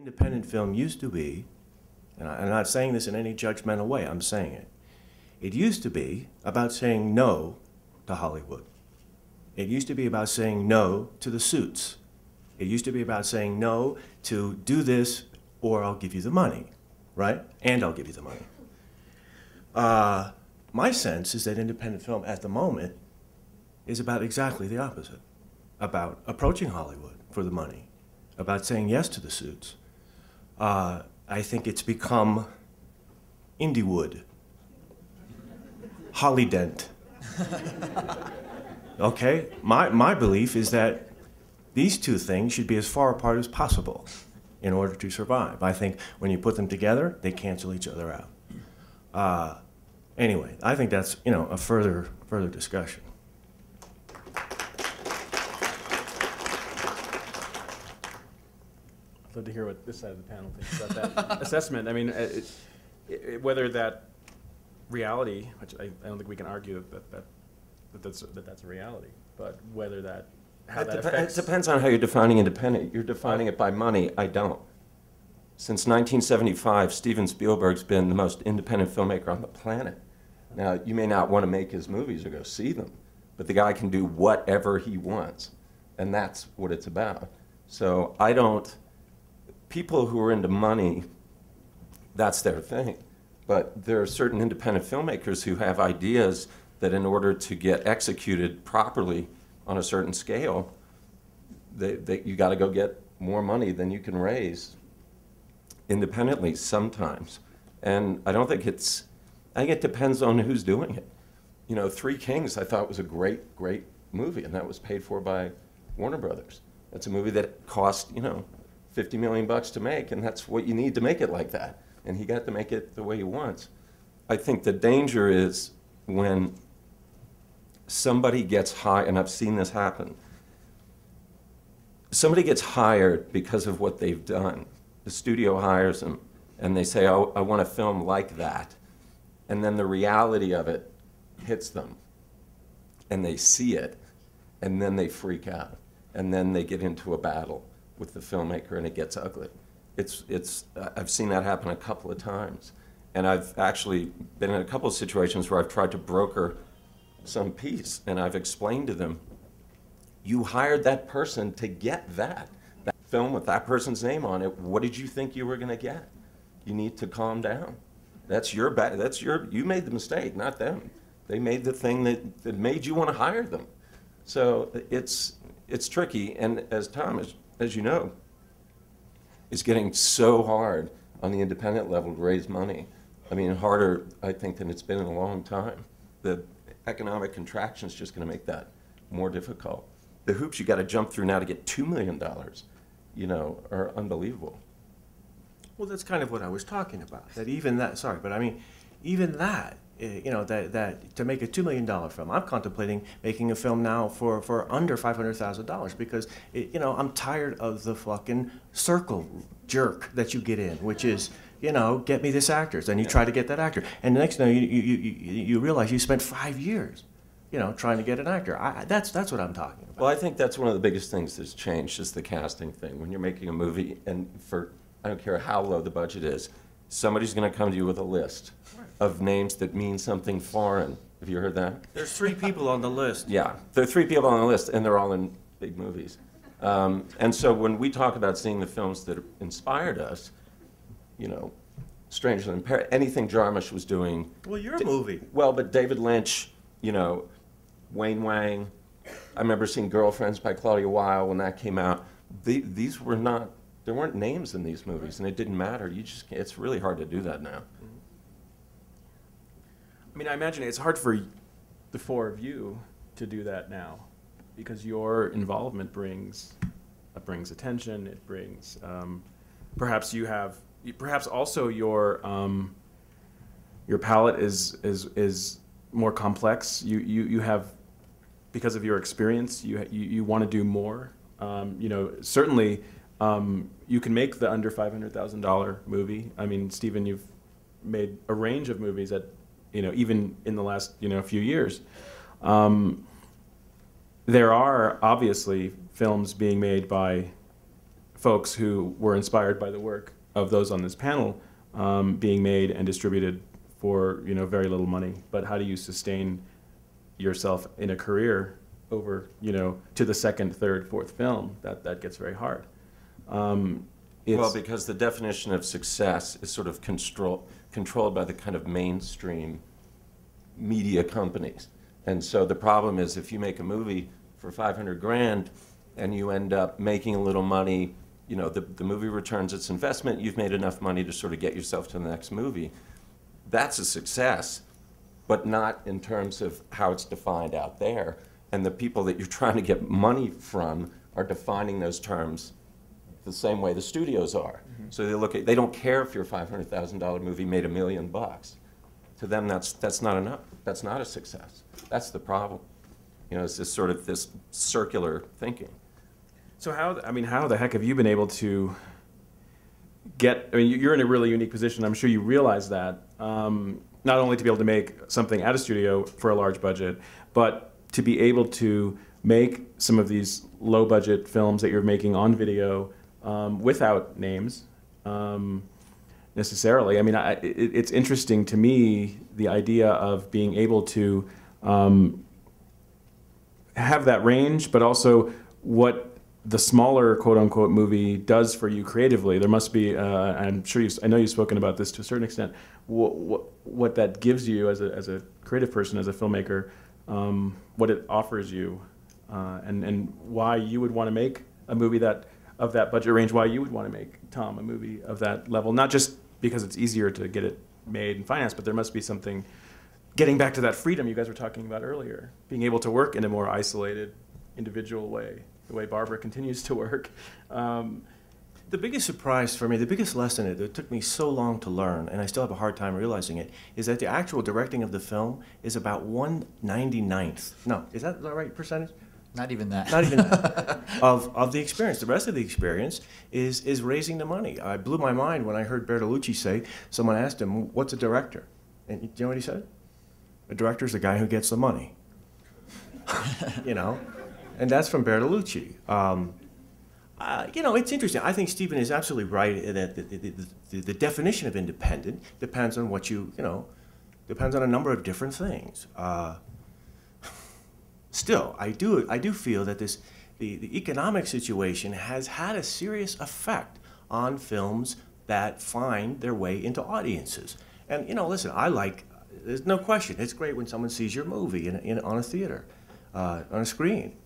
Independent film used to be, and I'm not saying this in any judgmental way, I'm saying it. It used to be about saying no to Hollywood. It used to be about saying no to the suits. It used to be about saying no to do this or I'll give you the money, right? And I'll give you the money. My sense is that independent film at the moment is about exactly the opposite. About approaching Hollywood for the money, about saying yes to the suits. I think it's become Indiewood, Hollydent. Okay? My belief is that these two things should be as far apart as possible in order to survive. I think when you put them together, they cancel each other out. Anyway, I think that's, you know, a further discussion. I'd love to hear what this side of the panel thinks about that assessment. I mean, whether that reality, which I don't think we can argue that's a reality, but whether that, how that affects. It depends on how you're defining independent. You're defining it by money. I don't. Since 1975, Steven Spielberg's been the most independent filmmaker on the planet. Now, you may not want to make his movies or go see them, but the guy can do whatever he wants, and that's what it's about. So I don't. People who are into money, that's their thing. But there are certain independent filmmakers who have ideas that in order to get executed properly on a certain scale, you got to go get more money than you can raise independently sometimes. And I don't think it's, I think it depends on who's doing it. You know, Three Kings I thought was a great movie, and that was paid for by Warner Brothers. That's a movie that cost, you know, $50 million to make, and that's what you need to make it like that. And he got to make it the way he wants. I think the danger is when somebody gets hired, and I've seen this happen, somebody gets hired because of what they've done. The studio hires them, and they say, oh, I want a film like that. And then the reality of it hits them, and they see it, and then they freak out, and then they get into a battle with the filmmaker, and it gets ugly. I've seen that happen a couple of times. And I've actually been in a couple of situations where I've tried to broker some piece, and I've explained to them, you hired that person to get that film with that person's name on it. What did you think you were going to get? You need to calm down. That's your bad. You made the mistake, not them. They made the thing that made you want to hire them. So it's tricky, and as Tom, as you know, it's getting so hard on the independent level to raise money. I mean, harder, I think, than it's been in a long time. The economic contraction is just going to make that more difficult. The hoops you got to jump through now to get $2 million, you know, are unbelievable. Well, that's kind of what I was talking about. That even that, sorry, but I mean, even that, you know, that to make a $2 million film, I'm contemplating making a film now for under $500,000 because, you know, I'm tired of the fucking circle jerk that you get in, which is, you know, get me this actor. Then you try to get that actor. And the next thing you realize you spent 5 years, you know, trying to get an actor. That's what I'm talking about. Well, I think that's one of the biggest things that's changed is the casting thing. When you're making a movie, and for, I don't care how low the budget is, somebody's going to come to you with a list of names that mean something foreign. Have you heard that? There's 3 people on the list. Yeah, there are 3 people on the list, and they're all in big movies. And so when we talk about seeing the films that inspired us, you know, Stranger Than Paradise, anything Jarmusch was doing. Well, your movie. Well, but David Lynch, you know, Wayne Wang. I remember seeing Girlfriends by Claudia Weil when that came out. These were not, there weren't names in these movies, and it didn't matter. You just, it's really hard to do that now. I mean, I imagine it's hard for the 4 of you to do that now because your involvement brings attention. It brings perhaps also your palette is more complex. You have, because of your experience, you want to do more. You know, certainly you can make the under $500,000 movie. I mean, Stephen, you've made a range of movies that, you know, even in the last, you know, few years. There are obviously films being made by folks who were inspired by the work of those on this panel being made and distributed for very little money. But how do you sustain yourself in a career over to the second, third, fourth film? That gets very hard. Well, because the definition of success is sort of controlled by the kind of mainstream media companies. And so the problem is if you make a movie for 500 grand and you end up making a little money, the movie returns its investment, you've made enough money to sort of get yourself to the next movie. That's a success, but not in terms of how it's defined out there. And the people that you're trying to get money from are defining those terms the same way the studios are. Mm-hmm. So they don't care if your $500,000 movie made $1 million. To them, that's not enough. That's not a success. That's the problem. It's this sort of this circular thinking. So how the heck have you been able to you're in a really unique position. I'm sure you realize that. Not only to be able to make something at a studio for a large budget, but to be able to make some of these low-budget films that you're making on video without names necessarily. It's interesting to me, the idea of being able to have that range, but also what the smaller quote-unquote movie does for you creatively. There must be, I'm sure I know you've spoken about this to a certain extent, what that gives you as a creative person, as a filmmaker, what it offers you, and why you would want to make a movie of that budget range, why you would want to make, Tom, a movie of that level, not just because it's easier to get it made and financed, but there must be something, getting back to that freedom you guys were talking about earlier, being able to work in a more isolated, individual way, the way Barbara continues to work. The biggest surprise for me, the biggest lesson that took me so long to learn, and I still have a hard time realizing it, is that the actual directing of the film is about 1/99th. No, is that the right percentage? Not even that. Not even that. Of the experience. The rest of the experience is raising the money. I blew my mind when I heard Bertolucci say, someone asked him, what's a director? And do you know what he said? A director's the guy who gets the money. And that's from Bertolucci. It's interesting. I think Stephen is absolutely right that the definition of independent depends on what depends on a number of different things. Still, I do feel that the economic situation has had a serious effect on films that find their way into audiences. And listen, there's no question, it's great when someone sees your movie on a theater, on a screen.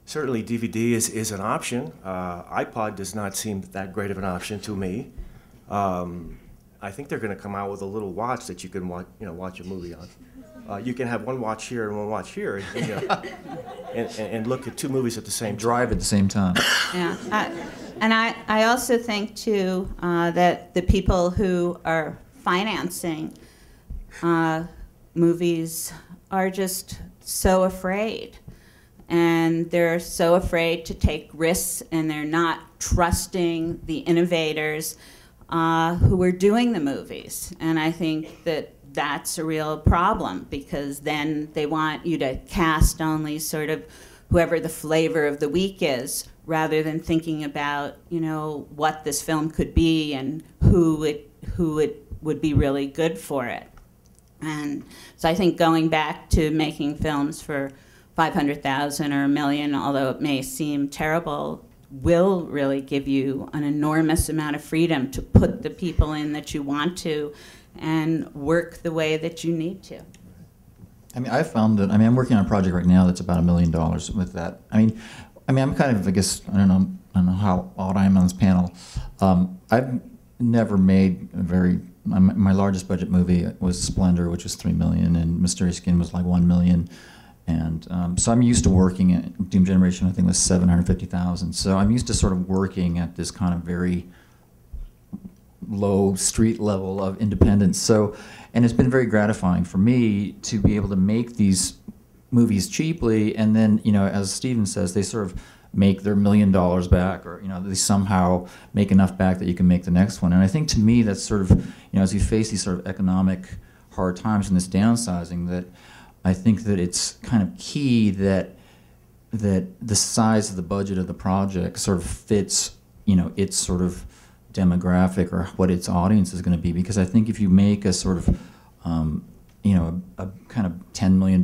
Certainly DVD is an option. iPod does not seem that great of an option to me. I think they're going to come out with a little watch that you can watch a movie on. You can have one watch here and one watch here, and look at two movies at the same time. Drive at the same time. Yeah, and I also think too that the people who are financing movies are just so afraid. And they're so afraid to take risks, and they're not trusting the innovators who are doing the movies. And I think that that's a real problem, because then they want you to cast only sort of whoever the flavor of the week is, rather than thinking about what this film could be and who it would be really good for it. And so I think going back to making films for 500,000 or $1 million, although it may seem terrible, will really give you an enormous amount of freedom to put the people in that you want to and work the way that you need to. I found that, I'm working on a project right now that's about $1 million with that. I'm kind of, I guess, I don't know how odd I am on this panel. I've never made my largest budget movie was Splendor, which was $3 million, and Mysterious Skin was like $1 million. And so I'm used to working at Doom Generation, I think was 750,000. So I'm used to sort of working at this kind of very low street level of independence. So, and it's been very gratifying for me to be able to make these movies cheaply, and then, as Steven says, they sort of make their $1 million back, or they somehow make enough back that you can make the next one. And I think to me that's sort of, as you face these sort of economic hard times and this downsizing, that I think that it's kind of key that the size of the budget of the project sort of fits its sort of demographic or what its audience is going to be. Because I think if you make a sort of a kind of $10 million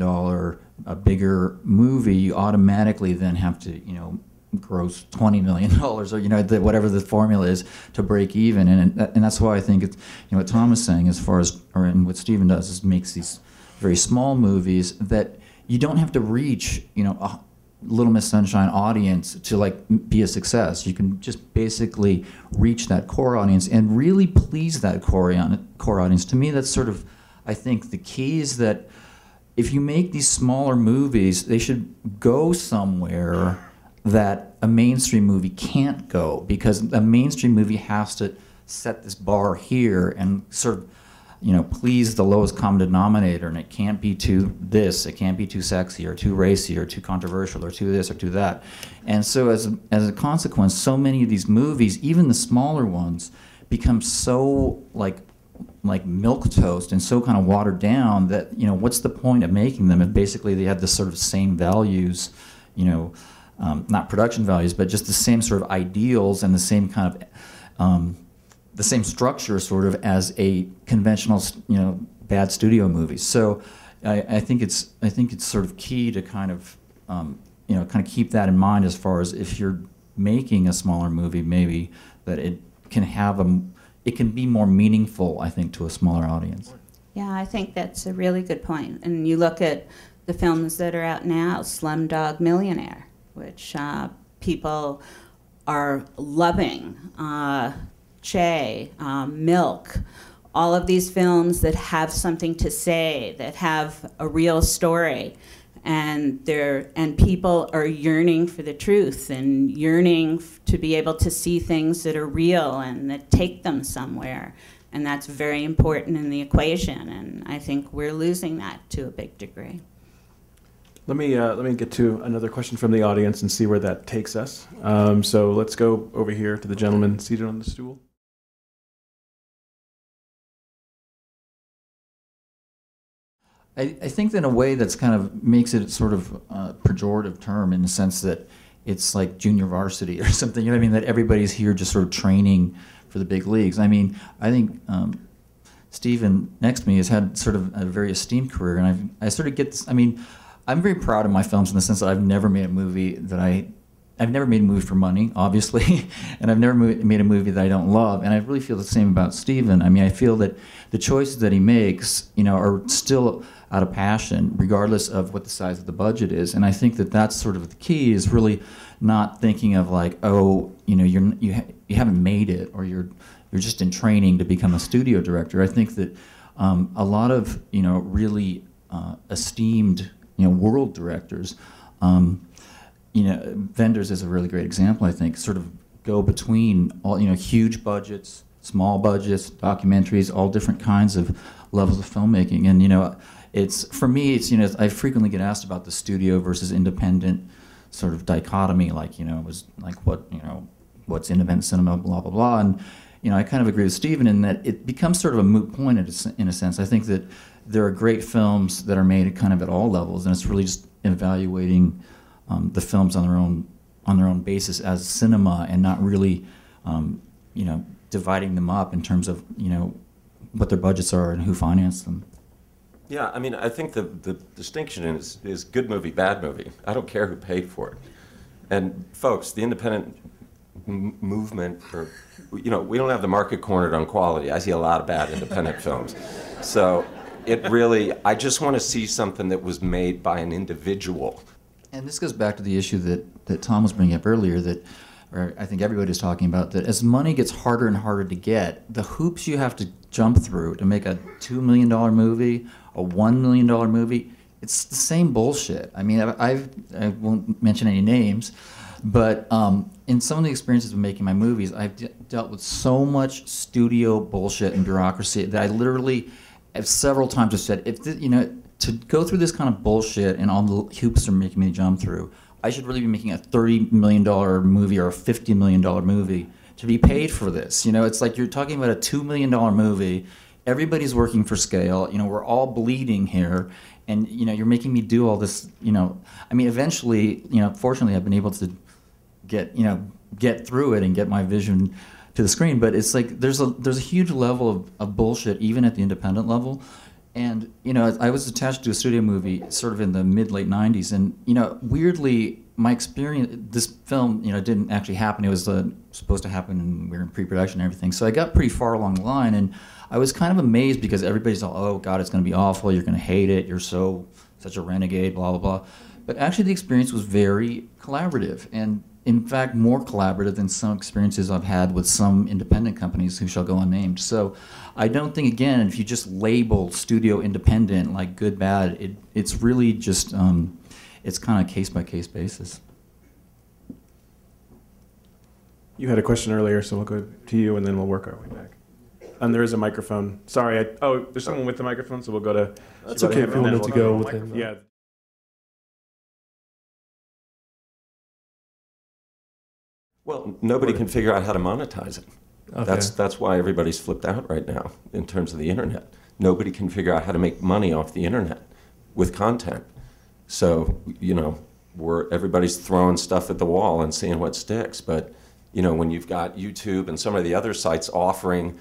a bigger movie, you automatically then have to gross $20 million or whatever the formula is to break even. And that's why I think it's what Tom was saying as far as and what Stephen does is makes these very small movies that you don't have to reach a Little Miss Sunshine audience to be a success. You can just basically reach that core audience and really please that core audience. To me, that's sort of, I think the key is that if you make these smaller movies, they should go somewhere that a mainstream movie can't go, because a mainstream movie has to set this bar here and sort of please the lowest common denominator, and it can't be too this, it can't be too sexy or too racy or too controversial or too this or too that. And so as a consequence, so many of these movies, even the smaller ones, become so like milquetoast and so kind of watered down that what's the point of making them if basically they have the sort of same values, not production values, but just the same sort of ideals and the same kind of the same structure sort of as a conventional bad studio movie. So I think it's sort of key to kind of keep that in mind as far as if you're making a smaller movie, maybe that it can be more meaningful, I think, to a smaller audience. Yeah, I think that's a really good point. And you look at the films that are out now, Slumdog Millionaire, which people are loving, Che, Milk, all of these films that have something to say, that have a real story, and people are yearning for the truth and yearning to be able to see things that are real and that take them somewhere, and that's very important in the equation. And I think we're losing that to a big degree. Let me get to another question from the audience and see where that takes us. So let's go over here to the gentleman seated on the stool. I think that in a way that's kind of makes it sort of a pejorative term in the sense that it's like junior varsity or something. You know what I mean? That everybody's here just sort of training for the big leagues. I mean, I think Stephen next to me has had sort of a very esteemed career, and I sort of get this. I mean, I'm very proud of my films in the sense that I've never made a movie that I've never made a movie for money, obviously, and I've never made a movie that I don't love. And I really feel the same about Stephen. I mean, I feel that the choices that he makes, are still out of passion, regardless of what the size of the budget is. And I think that that's sort of the key, is really not thinking of like, oh, you haven't made it, or you're just in training to become a studio director. I think that a lot of really esteemed world directors. Vendors is a really great example, I think, sort of go between all, huge budgets, small budgets, documentaries, all different kinds of levels of filmmaking. And, for me, I frequently get asked about the studio versus independent sort of dichotomy, what's independent cinema, blah, blah, blah. And, I kind of agree with Stephen in that it becomes sort of a moot point in a sense. I think that there are great films that are made kind of at all levels, and it's really just evaluating the films on their own basis as cinema, and not really, dividing them up in terms of what their budgets are and who financed them. Yeah, I mean, I think the distinction is good movie, bad movie. I don't care who paid for it. And folks, the independent movement, we don't have the market cornered on quality. I see a lot of bad independent films. So I just want to see something that was made by an individual. And this goes back to the issue that Tom was bringing up earlier, or I think everybody's talking about, that as money gets harder and harder to get, the hoops you have to jump through to make a $2 million movie, a $1 million movie, it's the same bullshit. I mean, I won't mention any names, but in some of the experiences of making my movies, I've dealt with so much studio bullshit and bureaucracy that I literally have several times just said, to go through this kind of bullshit and all the hoops are making me jump through, I should really be making a $30 million movie or a $50 million movie to be paid for this. It's like you're talking about a $2 million movie. Everybody's working for scale. We're all bleeding here. And, you're making me do all this, I mean, eventually, fortunately, I've been able to get through it and get my vision to the screen. But it's like there's a huge level of bullshit even at the independent level. And I was attached to a studio movie sort of in the mid-late 90s, and weirdly my experience, this film didn't actually happen. It was supposed to happen, and we were in pre-production and everything. So I got pretty far along the line, and I was kind of amazed because everybody's all, oh God, it's going to be awful, you're going to hate it, you're such a renegade, blah blah blah. But actually the experience was very collaborative, and in fact more collaborative than some experiences I've had with some independent companies who shall go unnamed. So I don't think, again, if you just label studio independent like good, bad, it's really just, it's kind of case-by-case basis. You had a question earlier, so we'll go to you and then we'll work our way back. And there is a microphone. Sorry, there's someone with the microphone, so we'll go to... That's okay if you wanted to go with him. Yeah. Well, nobody can figure out how to monetize it. Okay. That's why everybody's flipped out right now in terms of the internet. Nobody can figure out how to make money off the internet with content. So, everybody's throwing stuff at the wall and seeing what sticks. But, when you've got YouTube and some of the other sites offering,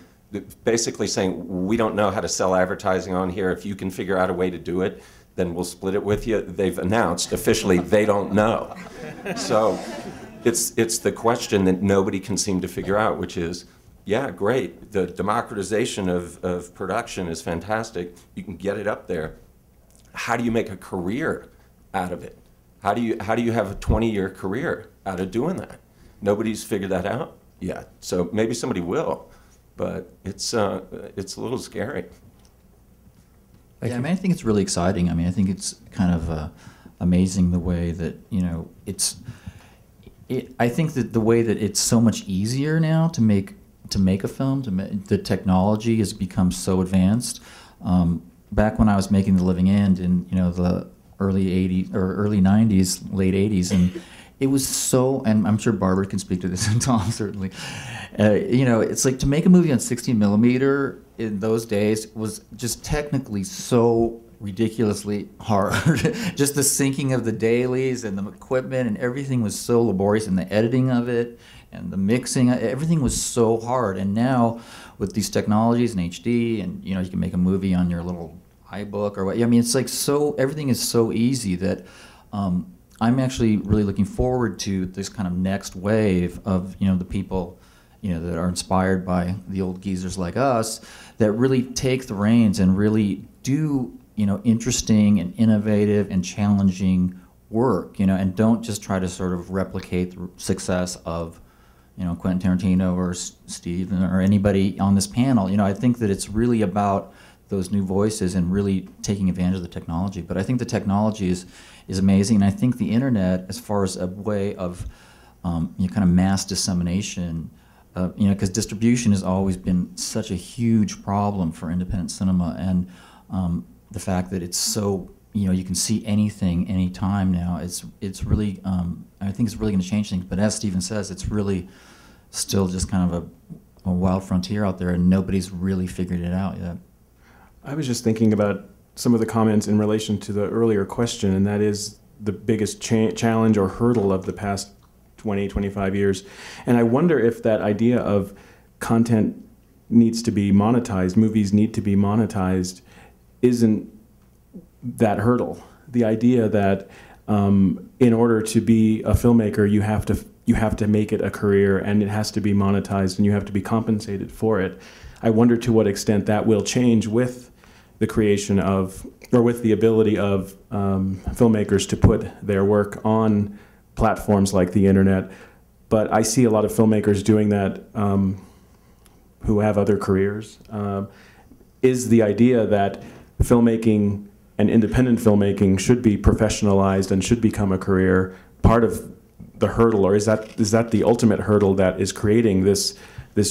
basically saying, we don't know how to sell advertising on here. If you can figure out a way to do it, then we'll split it with you. They've announced officially they don't know. So it's the question that nobody can seem to figure out, which is, yeah, great. The democratization of production is fantastic. You can get it up there. How do you make a career out of it? How do you have a 20-year career out of doing that? Nobody's figured that out yet. So maybe somebody will, but it's a little scary. Yeah, I think it's really exciting. I think it's kind of amazing the way that I think that the way that it's so much easier now to make a film, the technology has become so advanced. Back when I was making The Living End in the early 80s or early 90s, late 80s, and it was so, and I'm sure Barbara can speak to this, and Tom certainly, it's like to make a movie on 16 millimeter in those days was just technically so ridiculously hard. Just the syncing of the dailies and the equipment and everything was so laborious, and the editing of it and the mixing, everything was so hard. And now with these technologies and HD, and you can make a movie on your little iBook or what. It's like everything is so easy that I'm actually really looking forward to this kind of next wave of the people that are inspired by the old geezers like us that really take the reins and really do interesting and innovative and challenging work, and don't just try to sort of replicate the success of Quentin Tarantino or Steve or anybody on this panel. I think that it's really about those new voices and really taking advantage of the technology. But I think the technology is amazing, and I think the internet, as far as a way of kind of mass dissemination, because distribution has always been such a huge problem for independent cinema, and the fact that it's so you can see anything anytime now, it's really I think it's really going to change things. But as Stephen says, it's really still just kind of a wild frontier out there, and nobody's really figured it out yet. I was just thinking about some of the comments in relation to the earlier question, and that is the biggest challenge or hurdle of the past 20, 25 years. And I wonder if that idea of content needs to be monetized, movies need to be monetized, isn't that hurdle. The idea that in order to be a filmmaker, you have to make it a career, and it has to be monetized, and you have to be compensated for it. I wonder to what extent that will change with the creation of, or with the ability of filmmakers to put their work on platforms like the internet. But I see a lot of filmmakers doing that who have other careers. Is the idea that filmmaking and independent filmmaking should be professionalized and should become a career part of the hurdle, or is that the ultimate hurdle that is creating this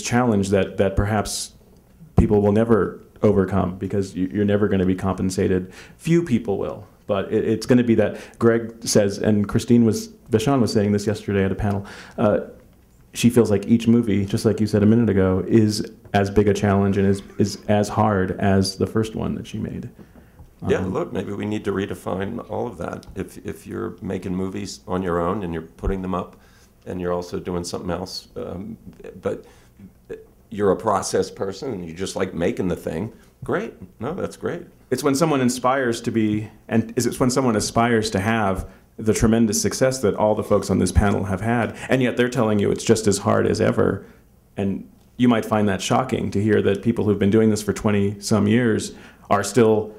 challenge that perhaps people will never overcome, because you're never going to be compensated? Few people will, but it's going to be that. Greg says, and Vashon was saying this yesterday at a panel, she feels like each movie, just like you said a minute ago, is as big a challenge and is as hard as the first one that she made. Yeah, look, maybe we need to redefine all of that. If you're making movies on your own and you're putting them up and you're also doing something else, but you're a process person and you just like making the thing, great. No, that's great. It's when someone inspires to be, and it's when someone aspires to have the tremendous success that all the folks on this panel have had, and yet they're telling you it's just as hard as ever. And you might find that shocking to hear that people who've been doing this for 20-some years are still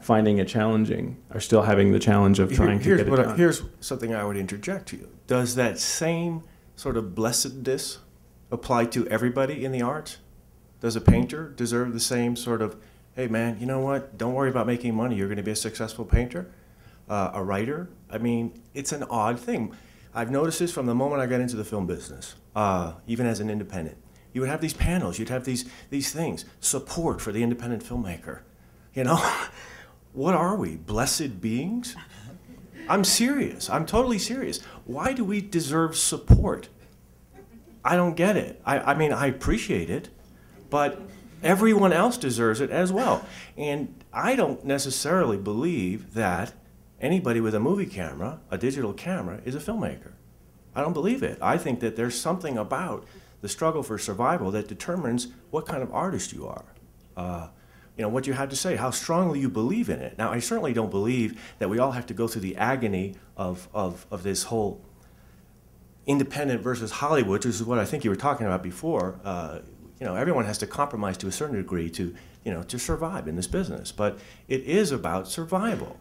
finding it challenging, are still having the challenge of trying to get it done. Here's something I would interject to you. Does that same sort of blessedness apply to everybody in the arts? Does a painter deserve the same sort of, hey man, you know what, don't worry about making money, you're going to be a successful painter? A writer? I mean, it's an odd thing. I've noticed this from the moment I got into the film business, even as an independent. You would have these panels, you'd have these things, support for the independent filmmaker. You know, what are we, blessed beings? I'm serious, I'm totally serious. Why do we deserve support? I don't get it. I mean, I appreciate it, but everyone else deserves it as well. And I don't necessarily believe that anybody with a movie camera, a digital camera, is a filmmaker. I don't believe it. I think that there's something about the struggle for survival that determines what kind of artist you are. You know, what you have to say, how strongly you believe in it. Now, I certainly don't believe that we all have to go through the agony of this whole independent versus Hollywood, which is what I think you were talking about before. You know, everyone has to compromise to a certain degree to, you know, to survive in this business. But it is about survival.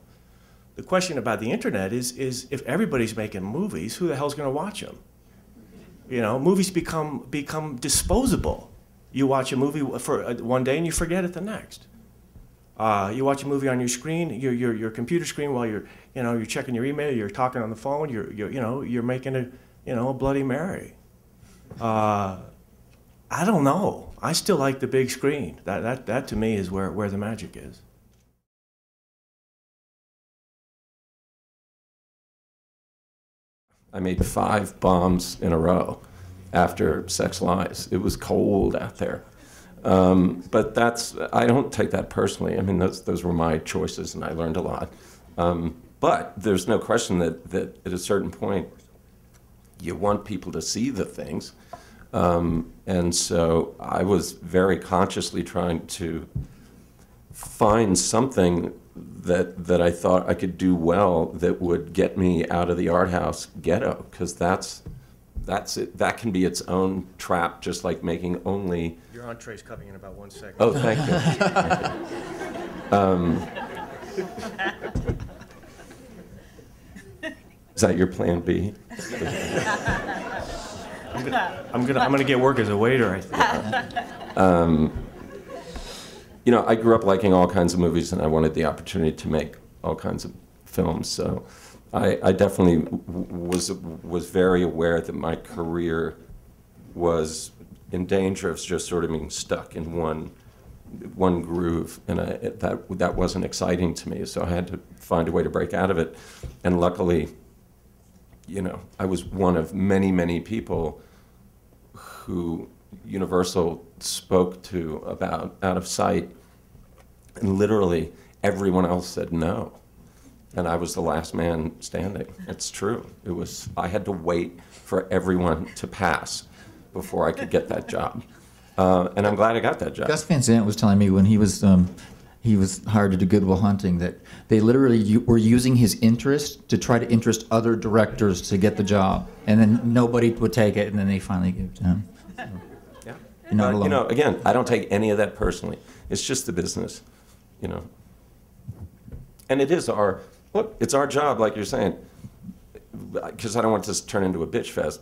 The question about the internet is if everybody's making movies, who the hell's going to watch them? You know, movies become disposable. You watch a movie for one day and you forget it the next. You watch a movie on your screen, your computer screen, while you're checking your email, you're talking on the phone, you're making a Bloody Mary. I don't know. I still like the big screen. That to me is where the magic is. I made 5 bombs in a row after Sex Lies. It was cold out there. But I don't take that personally. I mean, those were my choices and I learned a lot. But there's no question that at a certain point, you want people to see the things. And so I was very consciously trying to find something that I thought I could do well that would get me out of the art house ghetto, because that's it. That can be its own trap, just like making only. Your entree's coming in about 1 second. Oh, thank you. Is that your plan B? I'm gonna get work as a waiter, I think. You know, I grew up liking all kinds of movies, and I wanted the opportunity to make all kinds of films. So, I definitely was very aware that my career was in danger of just sort of being stuck in one groove, and that wasn't exciting to me. So I had to find a way to break out of it, and luckily, you know, I was one of many people who Universal spoke to about Out of Sight, and literally everyone else said no, and I was the last man standing. It's true. I had to wait for everyone to pass before I could get that job, and I'm glad I got that job. Gus Van Sant was telling me when he was hired to do Good Will Hunting that they literally were using his interest to try to interest other directors to get the job, and then nobody would take it, and then they finally gave it to him. So, yeah. you're not alone. You know, again, I don't take any of that personally. It's just the business, you know. And it is it's our job, like you're saying, because I don't want this to turn into a bitch fest.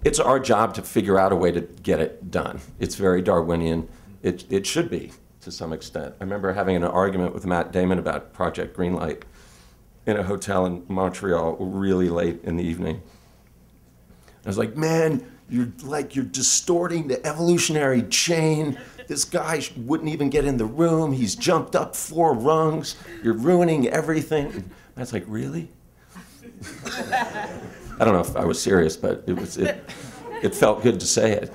It's our job to figure out a way to get it done. It's very Darwinian. It should be, to some extent. I remember having an argument with Matt Damon about Project Greenlight in a hotel in Montreal really late in the evening. I was like, man, you're distorting the evolutionary chain. This guy wouldn't even get in the room. He's jumped up 4 rungs. You're ruining everything. And I was like, really? I don't know if I was serious, but it felt good to say it.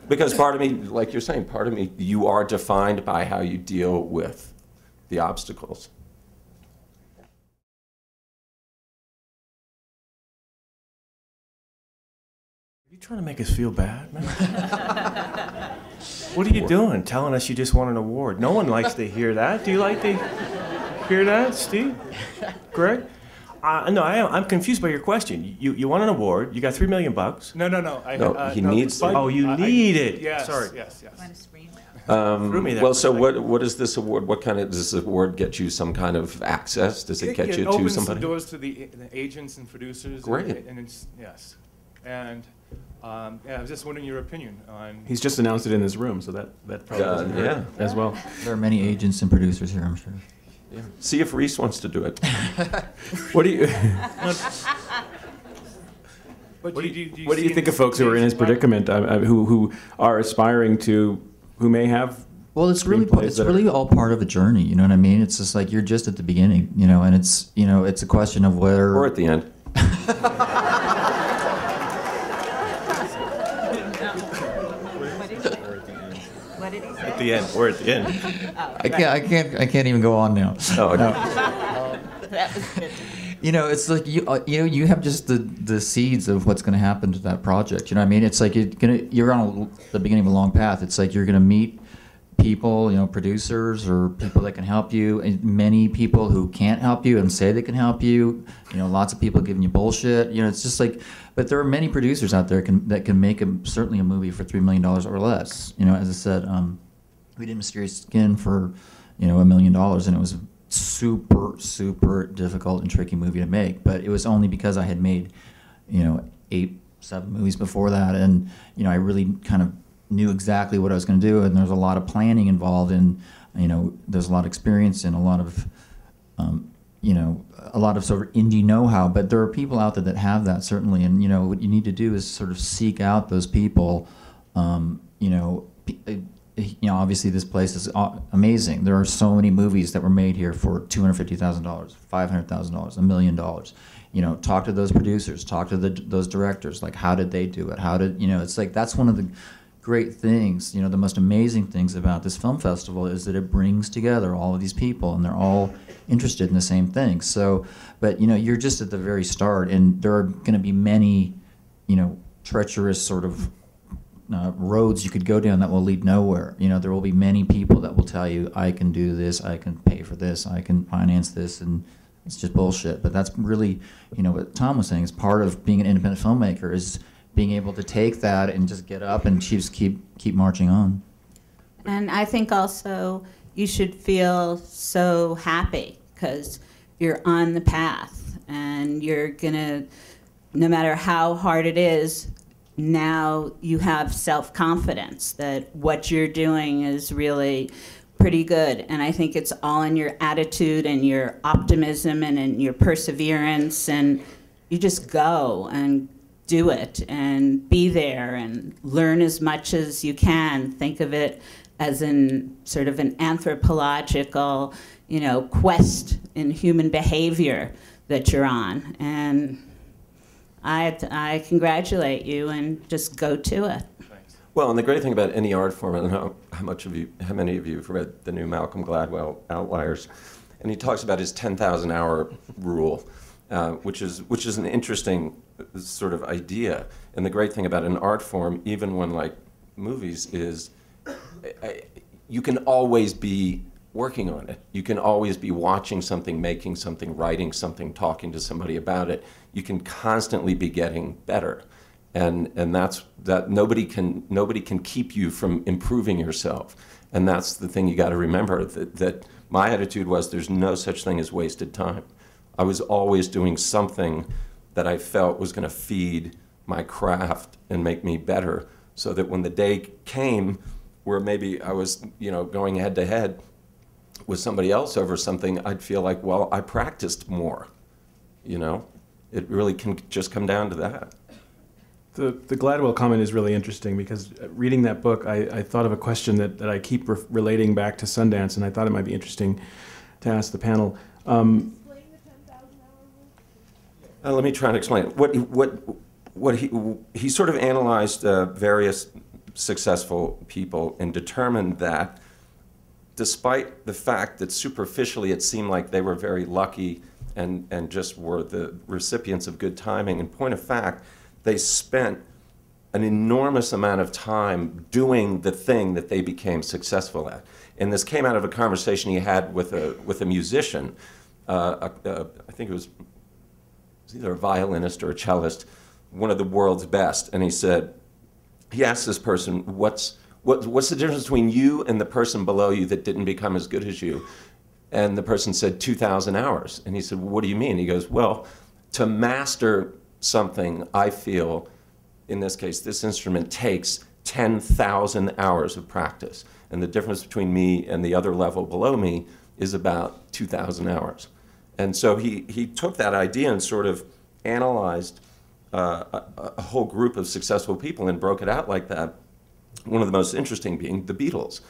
Because part of me, like you're saying, part of me, you are defined by how you deal with the obstacles. You trying to make us feel bad, man? What are you doing? Telling us you just won an award? No one likes to hear that. Do you like to hear that, Steve? Greg? No, I'm confused by your question. You won an award. You got $3 million. No, he needs it. Oh, you need it. Yes, Sorry. yes. Well, so what is this award? What kind of does this award get you? Some kind of access? Does it get you to opens somebody? the doors to the agents and producers. Great. And it's, yes. And yeah, I was just wondering your opinion on. He's just announced it in this room, so that probably doesn't hurt yeah. as well. There are many agents and producers here, I'm sure. Yeah. See if Reese wants to do it. What do you But What do you see think of folks who are in his predicament, who are aspiring to, who may have? Well, it's really screenplays that are- all part of a journey. You know what I mean? It's just like you're just at the beginning, you know, and it's it's a question of whether. Or at the end. What did he say? At the end. We're at the end. I can't even go on now. Oh, okay. That was good. You know, it's like you have just the seeds of what's going to happen to that project. You know what I mean? It's like you're on the beginning of a long path. It's like you're going to meet people, you know, producers or people that can help you, and many people who can't help you and say they can help you. You know, lots of people giving you bullshit. You know, it's just like, but there are many producers out there that can make certainly a movie for $3 million or less. You know, as I said, we did Mysterious Skin for $1 million, and it was a super difficult and tricky movie to make. But it was only because I had made 8, 7 movies before that, and I really kind of knew exactly what I was going to do, and there's a lot of planning involved, and there's a lot of experience and a lot of sort of indie know-how. But there are people out there that have that, certainly, and what you need to do is sort of seek out those people. Obviously this place is amazing. There are so many movies that were made here for $250,000, $500,000, $1 million. Talk to those producers, talk to those directors. Like, how did they do it? How did it's like that's one of the great things, the most amazing things about this film festival is that it brings together all of these people, and they're all interested in the same thing. So, but you're just at the very start, and there are going to be many, treacherous sort of roads you could go down that will lead nowhere. There will be many people that will tell you, I can do this, I can pay for this, I can finance this, and it's just bullshit. But that's really, what Tom was saying is part of being an independent filmmaker is being able to take that and just get up and just keep marching on. And I think also you should feel so happy because you're on the path, and you're gonna, no matter how hard it is, now you have self-confidence that what you're doing is really pretty good. And I think it's all in your attitude and your optimism and in your perseverance, and you just go and do it and be there and learn as much as you can. Think of it as an sort of an anthropological, quest in human behavior that you're on. And I congratulate you, and just go to it. Well, and the great thing about any art form, I don't know how many of you have read the new Malcolm Gladwell Outliers, and he talks about his 10,000 hour rule, which is an interesting sort of idea. And the great thing about an art form, even one like movies, is you can always be working on it. You can always be watching something, making something, writing something, talking to somebody about it. You can constantly be getting better, and that nobody can keep you from improving yourself. And that's the thing you got to remember. That my attitude was there's no such thing as wasted time. I was always doing something that I felt was going to feed my craft and make me better, so that when the day came where maybe I was going head to head with somebody else over something, I'd feel like, well, I practiced more. It really can just come down to that. The Gladwell comment is really interesting because reading that book, I thought of a question that I keep relating back to Sundance, and I thought it might be interesting to ask the panel. Let me try and explain. What he sort of analyzed various successful people and determined that despite the fact that superficially it seemed like they were very lucky and just were the recipients of good timing, in point of fact, they spent an enormous amount of time doing the thing that they became successful at. And this came out of a conversation he had with a musician. I think it was either a violinist or a cellist, one of the world's best. And he said, he asked this person, what's the difference between you and the person below you that didn't become as good as you? And the person said 2,000 hours. And he said, well, what do you mean? He goes, well, to master something, I feel, in this case, this instrument takes 10,000 hours of practice. And the difference between me and the other level below me is about 2,000 hours. And so he took that idea and sort of analyzed a whole group of successful people and broke it out like that. One of the most interesting being the Beatles.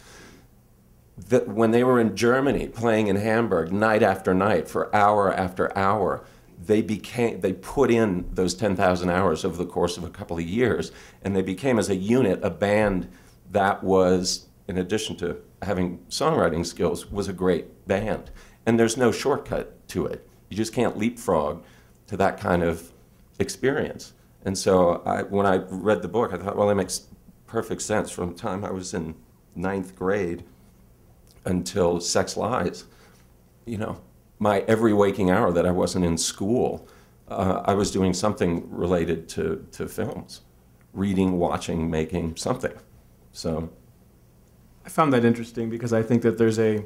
That when they were in Germany playing in Hamburg night after night for hour after hour, they put in those 10,000 hours over the course of a couple of years, and they became, as a unit, a band that was, in addition to having songwriting skills, was a great band. And there's no shortcut to it. You just can't leapfrog to that kind of experience. And so when I read the book, I thought, well, that makes perfect sense. From the time I was in 9th grade until Sex Lies, you know, my every waking hour that I wasn't in school, I was doing something related to films, reading, watching, making something. So I found that interesting because I think that there's a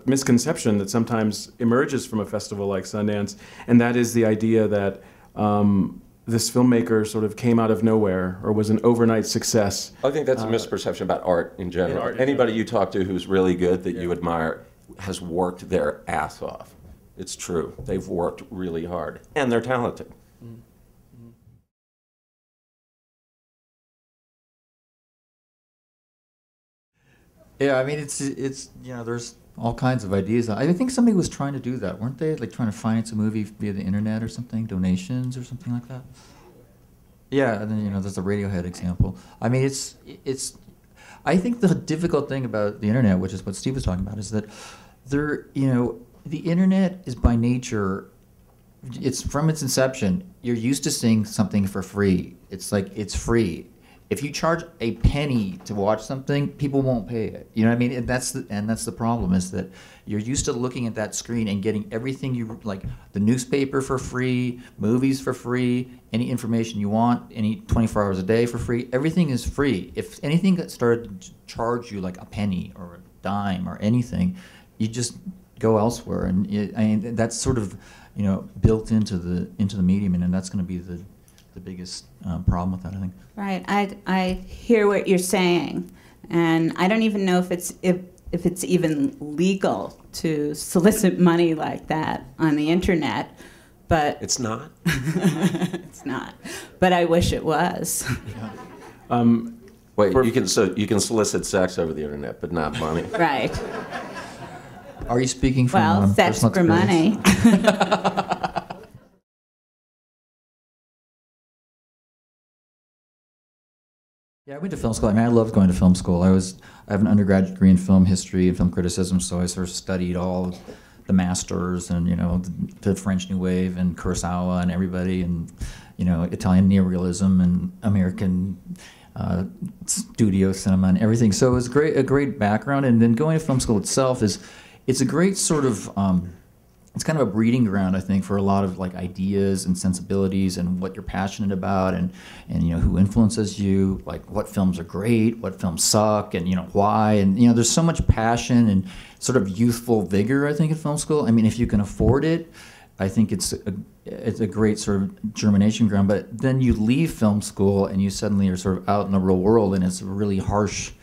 misconception that sometimes emerges from a festival like Sundance, and that is the idea that this filmmaker sort of came out of nowhere or was an overnight success. I think that's a misperception about art in general. Anybody you talk to who's really good that you admire has worked their ass off. It's true. They've worked really hard, and they're talented. Yeah, I mean, it's you know, there's all kinds of ideas. I think somebody was trying to do that, weren't they? Like trying to finance a movie via the internet or something, donations or something like that. Yeah, and then, you know, there's the Radiohead example. I mean, it's. I think the difficult thing about the internet, which is what Steve was talking about, is that the internet is by nature. It's from its inception. You're used to seeing something for free. It's like it's free. If you charge a penny to watch something, people won't pay it. You know what I mean? And that's the problem, is that you're used to looking at that screen and getting everything you like, the newspaper for free, movies for free, any information you want, any 24 hours a day for free. Everything is free. If anything that started to charge you like a penny or a dime or anything, you just go elsewhere. And I mean, that's sort of, you know, built into the medium, and that's going to be the biggest problem with that, I think. Right. I hear what you're saying, and I don't even know if it's even legal to solicit money like that on the internet, but It's not? it's not. But I wish it was. Wait, you can solicit sex over the internet, but not money. Right. Are you speaking from sex personal for money. Yeah, I went to film school. I mean, I loved going to film school. I have an undergraduate degree in film history and film criticism, so I sort of studied all of the masters and, you know, the French New Wave and Kurosawa and everybody, and, you know, Italian neorealism and American studio cinema and everything. So it was a great background. And then going to film school itself it's a great sort of it's kind of a breeding ground, I think, for a lot of like ideas and sensibilities and what you're passionate about, and you know, who influences you, like what films are great, what films suck, and you know why. And you know, there's so much passion and sort of youthful vigor, I think, at film school. I mean, if you can afford it, I think it's a great sort of germination ground. But then you leave film school and you suddenly are sort of out in the real world, and it's a really harsh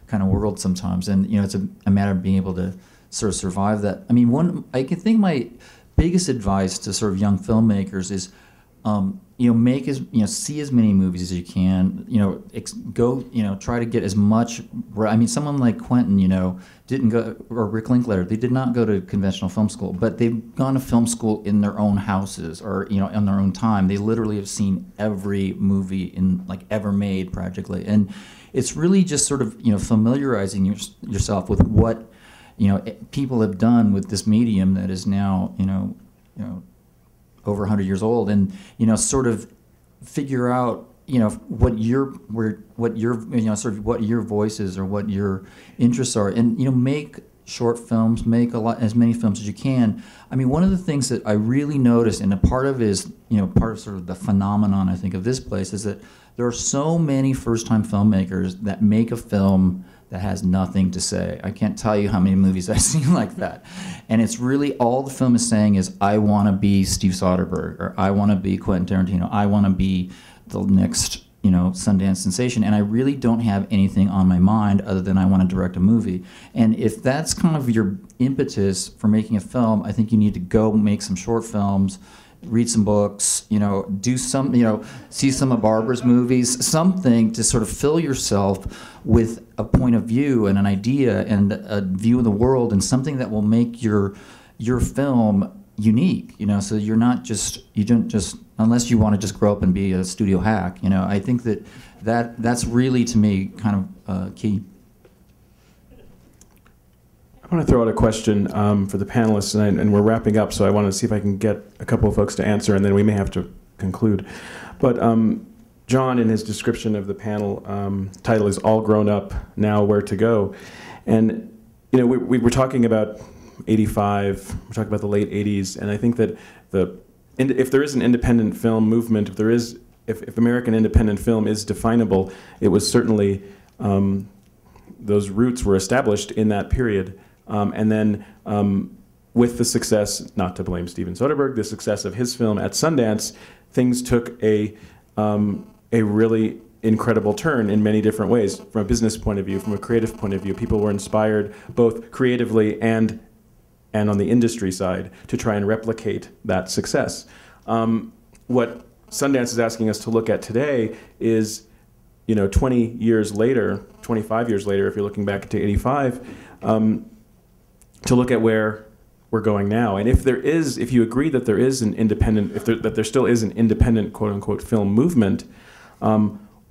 kind of world sometimes. And you know, it's a matter of being able to sort of survive that. I mean, I can think my biggest advice to sort of young filmmakers is, you know, see as many movies as you can. You know, go, you know, try to get as much. I mean, someone like Quentin, you know, didn't go, or Rick Linklater, they did not go to conventional film school, but they've gone to film school in their own houses, or you know, in their own time. They literally have seen every movie in like ever made practically, and it's really just sort of, you know, familiarizing yourself with what, you know, people have done with this medium that is now, you know, over 100 years old, and you know, sort of figure out you know, what your you know, sort of what your voice is or what your interests are, and you know, make short films, make as many films as you can. I mean, one of the things that I really noticed, and a part of it is, you know, part of sort of the phenomenon I think of this place, is that there are so many first-time filmmakers that make a film that has nothing to say. I can't tell you how many movies I've seen like that. And it's really all the film is saying is, I want to be Steve Soderbergh, or I want to be Quentin Tarantino, I want to be the next, you know, Sundance sensation. And I really don't have anything on my mind other than I want to direct a movie. And if that's kind of your impetus for making a film, I think you need to go make some short films, read some books, you know, do some, you know, see some of Barbara's movies, something to sort of fill yourself with a point of view and an idea and a view of the world, and something that will make your film unique, you know, so you're not just, you don't just, unless you want to just grow up and be a studio hack, you know. I think that's really, to me, kind of key. I want to throw out a question for the panelists, and we're wrapping up, so I want to see if I can get a couple of folks to answer, and then we may have to conclude. But John, in his description of the panel, title is All Grown Up, Now Where to Go. And you know, we were talking about 85, we're talking about the late 80s, and I think that if there is an independent film movement, if American independent film is definable, it was certainly, those roots were established in that period. And then with the success, not to blame Steven Soderbergh, the success of his film at Sundance, things took a really incredible turn in many different ways, from a business point of view, from a creative point of view. People were inspired both creatively and on the industry side to try and replicate that success. What Sundance is asking us to look at today is, you know, 20 years later, 25 years later, if you're looking back to 85, to look at where we're going now. And if you agree that there is an independent, that there still is an independent quote-unquote film movement,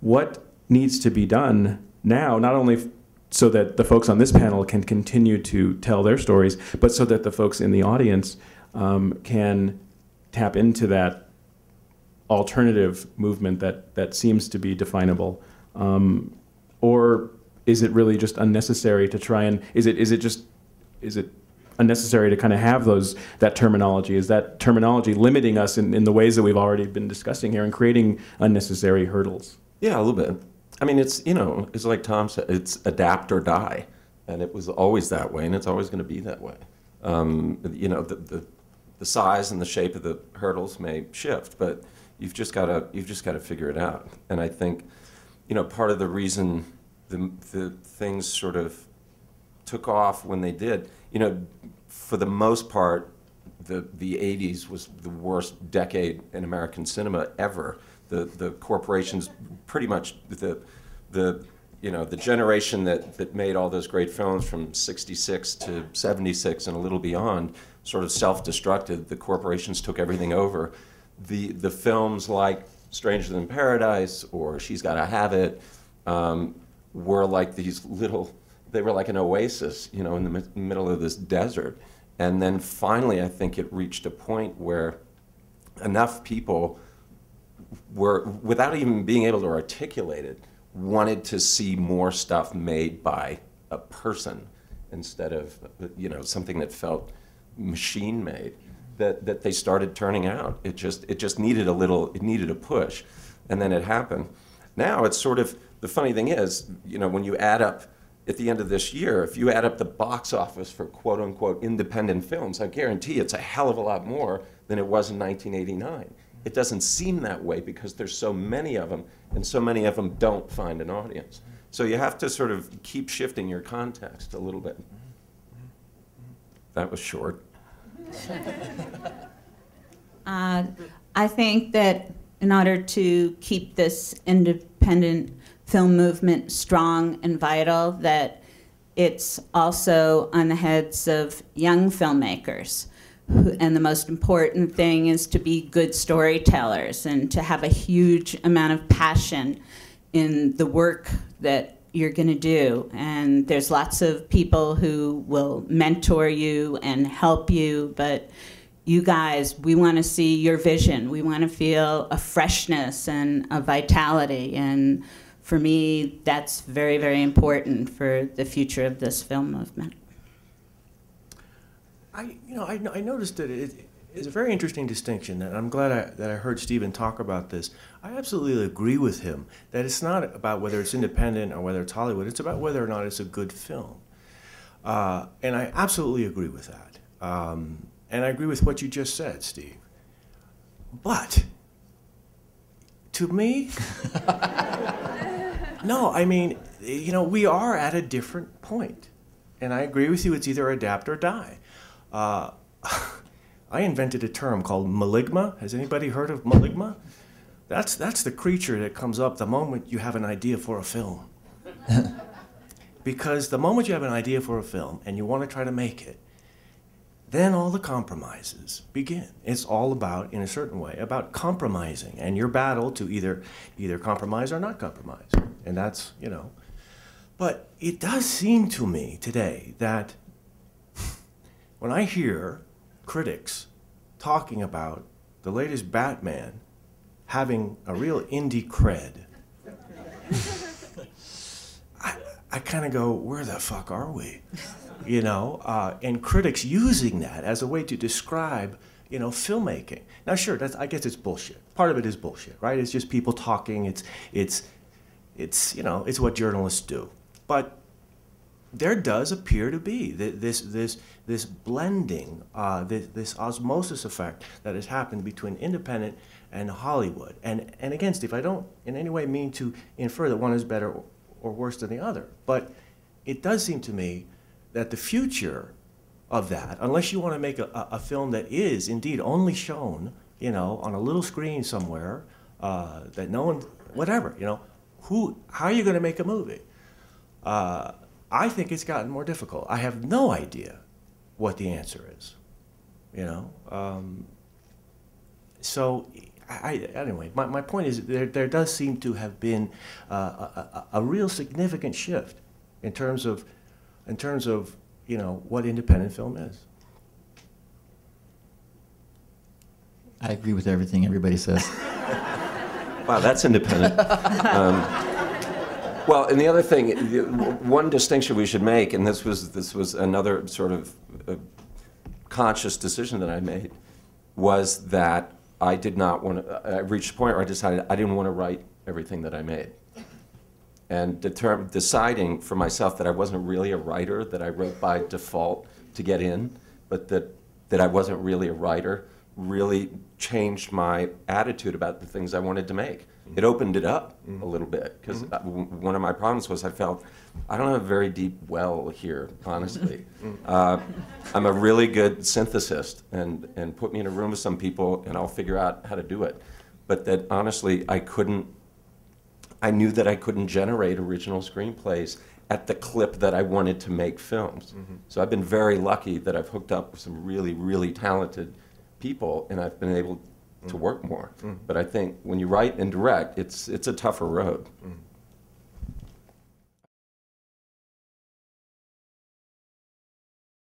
what needs to be done now, not only so that the folks on this panel can continue to tell their stories, but so that the folks in the audience can tap into that alternative movement that seems to be definable? Or is it really just unnecessary to try and, is it unnecessary to kind of have that terminology? Is that terminology limiting us in the ways that we've already been discussing here and creating unnecessary hurdles? Yeah, a little bit. I mean, it's, you know, it's like Tom said, it's adapt or die. And it was always that way, and it's always going to be that way. You know, the size and the shape of the hurdles may shift, but you've just got to figure it out. And I think, you know, part of the reason the things sort of took off when they did, you know, for the most part, the 80s was the worst decade in American cinema ever. The corporations, pretty much the generation that made all those great films from 66 to 76 and a little beyond sort of self-destructed. The corporations took everything over. The films like Stranger Than Paradise or She's Gotta Have It were like these little, they were like an oasis, you know, in the middle of this desert. And then finally, I think it reached a point where enough people were, without even being able to articulate it, wanted to see more stuff made by a person instead of, you know, something that felt machine-made, that they started turning out. It just needed it needed a push, and then it happened. Now it's sort of, the funny thing is, you know, when you add up, at the end of this year, if you add up the box office for quote-unquote independent films, I guarantee it's a hell of a lot more than it was in 1989. It doesn't seem that way because there's so many of them, and so many of them don't find an audience. So you have to sort of keep shifting your context a little bit. That was short. I think that in order to keep this independent film movement strong and vital, that it's also on the heads of young filmmakers. And the most important thing is to be good storytellers and to have a huge amount of passion in the work that you're going to do. And there's lots of people who will mentor you and help you, but you guys, we want to see your vision. We want to feel a freshness and a vitality. And for me, that's very, very important for the future of this film movement. I noticed that it's a very interesting distinction, and I'm glad that I heard Stephen talk about this. I absolutely agree with him that it's not about whether it's independent or whether it's Hollywood. It's about whether or not it's a good film. And I absolutely agree with that. And I agree with what you just said, Steve. But to me, no, I mean, we are at a different point. And I agree with you, it's either adapt or die. I invented a term called maligma. Has anybody heard of maligma? That's the creature that comes up the moment you have an idea for a film. Because the moment you have an idea for a film and you want to try to make it, then all the compromises begin. It's all about, in a certain way, about compromising and your battle to either compromise or not compromise. And that's, But it does seem to me today that when I hear critics talking about the latest Batman having a real indie cred, I kind of go, where the fuck are we? And critics using that as a way to describe, filmmaking. Now, sure, I guess it's bullshit. Part of it is bullshit, right? It's just people talking. It's what journalists do. But there does appear to be this blending, this osmosis effect that has happened between independent and Hollywood. And again, Steve, I don't in any way mean to infer that one is better or worse than the other, but it does seem to me that the future of that, unless you want to make a film that is indeed only shown, on a little screen somewhere, that no one, whatever, how are you going to make a movie? I think it's gotten more difficult. I have no idea what the answer is, So, anyway, my point is there does seem to have been a real significant shift in terms of what independent film is. I agree with everything everybody says. Wow, that's independent. Well, and the other thing, one distinction we should make, and this was another sort of conscious decision that I made, was that I did not want to. I reached a point where I decided I didn't want to write everything that I made, and deciding for myself that I wasn't really a writer, that I wrote by default to get in, but that I wasn't really a writer, really changed my attitude about the things I wanted to make. It opened it up a little bit, because one of my problems was I felt, I don't have a very deep well here, honestly. I'm a really good synthesist, and put me in a room with some people and I'll figure out how to do it. But that honestly, I knew that I couldn't generate original screenplays at the clip that I wanted to make films. So I've been very lucky that I've hooked up with some really, really talented people, and I've been able to work more. But I think when you write and direct, it's a tougher road.